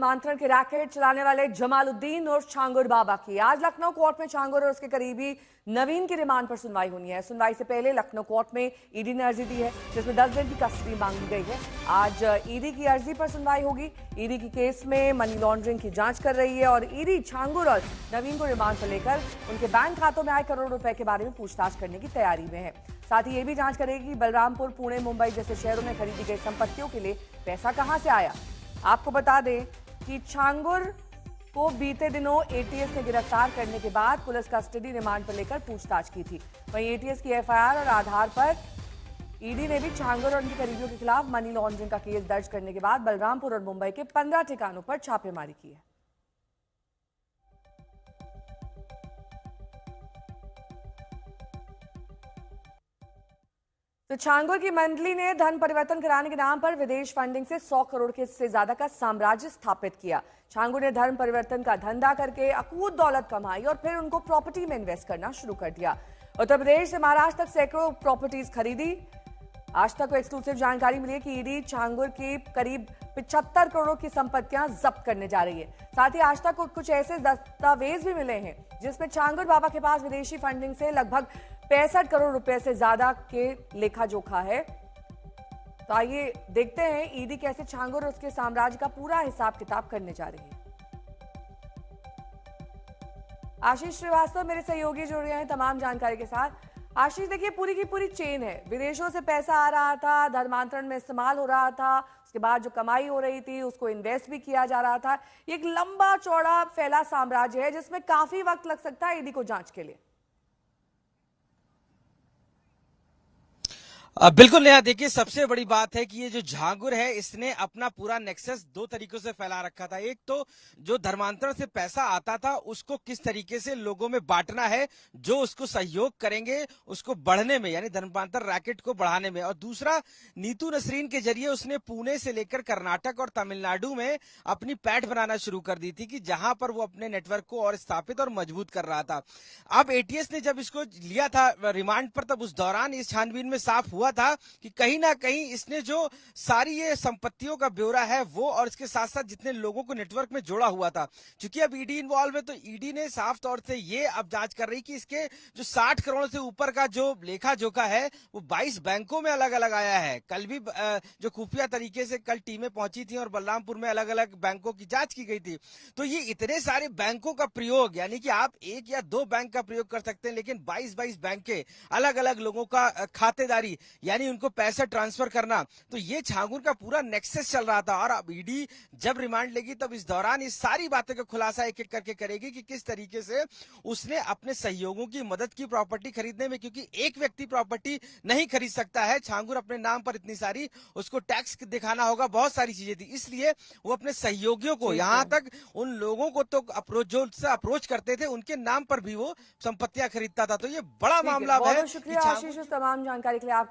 धर्मांतरण के रैकेट चलाने वाले जमालुद्दीन और छांगुर बाबा की आज लखनऊ कोर्ट में छांगुर और उसके करीबी नवीन की रिमांड पर सुनवाई होनी है। सुनवाई से पहले लखनऊ कोर्ट में ईडी ने अर्जी दी है जिसमें 10 दिन की कस्टडी मांगी गई है। आज ईडी की अर्जी पर सुनवाई होगी। ईडी की केस में मनी लॉन्ड्रिंग की जांच कर रही है और ईडी छांगुर और नवीन को रिमांड पर लेकर उनके बैंक खातों में आए करोड़ों रुपए के बारे में पूछताछ करने की तैयारी में है। साथ ही ये भी जांच करेगी कि बलरामपुर, पुणे, मुंबई जैसे शहरों में खरीदी गई संपत्तियों के लिए पैसा कहां से आया। आपको बता दें कि छांगुर को बीते दिनों एटीएस ने गिरफ्तार करने के बाद पुलिस कस्टडी रिमांड पर लेकर पूछताछ की थी। वहीं एटीएस की एफआईआर और आधार पर ईडी ने भी छांगुर और उनके करीबियों के खिलाफ मनी लॉन्ड्रिंग का केस दर्ज करने के बाद बलरामपुर और मुंबई के 15 ठिकानों पर छापेमारी की है। तो छांगुर की मंडली ने धन परिवर्तन कराने के नाम पर विदेश फंडिंग से 100 करोड़ से ज्यादा का साम्राज्य स्थापित किया। छांगुर ने धन परिवर्तन का धंधा करके अकूत दौलत कमाई और फिर उनको प्रॉपर्टी में इन्वेस्ट करना शुरू कर दिया। उत्तर प्रदेश से महाराष्ट्र तक सैकड़ों प्रॉपर्टीज खरीदी। आज तक को एक्सक्लूसिव जानकारी मिली है कि ईडी छांगुर की करीब 75 करोड़ की संपत्तियां जब्त करने जा रही है। साथ ही आज तक को कुछ ऐसे दस्तावेज भी मिले हैं जिसमें छांगुर बाबा के पास विदेशी फंडिंग से लगभग 65 करोड़ रुपए से ज्यादा के लेखा जोखा है। तो आइए देखते हैं ईडी कैसे छांगुर और उसके साम्राज्य का पूरा हिसाब किताब करने जा रही है। आशीष श्रीवास्तव मेरे सहयोगी जुड़ रहे हैं तमाम जानकारी के साथ। आशीष, देखिए पूरी की पूरी चेन है। विदेशों से पैसा आ रहा था, धर्मांतरण में इस्तेमाल हो रहा था, उसके बाद जो कमाई हो रही थी उसको इन्वेस्ट भी किया जा रहा था। ये एक लंबा चौड़ा फैला साम्राज्य है जिसमें काफी वक्त लग सकता है ईडी को जांच के लिए। बिल्कुल नेहा, देखिए सबसे बड़ी बात है कि ये जो छांगुर है इसने अपना पूरा नेक्सस दो तरीकों से फैला रखा था। एक तो जो धर्मांतरण से पैसा आता था उसको किस तरीके से लोगों में बांटना है, जो उसको सहयोग करेंगे उसको बढ़ने में, यानी धर्मांतर रैकेट को बढ़ाने में। और दूसरा, नीतू नसरीन के जरिए उसने पुणे से लेकर कर्नाटक और तमिलनाडु में अपनी पैठ बनाना शुरू कर दी थी कि जहां पर वो अपने नेटवर्क को और स्थापित और मजबूत कर रहा था। अब एटीएस ने जब इसको लिया था रिमांड पर, तब उस दौरान इस छानबीन में साफ हुआ था कि कहीं ना कहीं इसने जो सारी ये संपत्तियों का ब्यौरा है वो और इसके साथ साथ जितने लोगों को नेटवर्क में जोड़ा हुआ था। क्योंकि अब ईडी इन्वॉल्व है तो ईडी ने साफ तौर से ये अब जांच कर रही कि इसके जो 60 करोड़ से ऊपर का जो लेखा जोखा है वो 22 बैंकों में अलग अलग आया है। कल भी जो खुफिया तरीके से कल टीमें पहुंची थी और बलरामपुर में अलग अलग बैंकों की जांच की गई थी। तो ये इतने सारे बैंकों का प्रयोग, यानी कि आप एक या दो बैंक का प्रयोग कर सकते हैं, लेकिन 22 बैंक के अलग अलग लोगों का खातेदारी, यानी उनको पैसा ट्रांसफर करना, तो ये छांगुर का पूरा नेक्सस चल रहा था। और अब ईडी जब रिमांड लेगी तब इस दौरान इस सारी बातों का खुलासा एक एक करके करेगी कि किस तरीके से उसने अपने सहयोगों की मदद की प्रॉपर्टी खरीदने में। क्योंकि एक व्यक्ति प्रॉपर्टी नहीं खरीद सकता है, छांगुर अपने नाम पर इतनी सारी, उसको टैक्स दिखाना होगा, बहुत सारी चीजें थी, इसलिए वो अपने सहयोगियों को, यहां तक उन लोगों को तो अप्रोच जो उससे अप्रोच करते थे उनके नाम पर भी वो संपत्तियां खरीदता था। तो ये बड़ा मामला है। शुक्रिया आशीष, तमाम जानकारी के लिए। आपका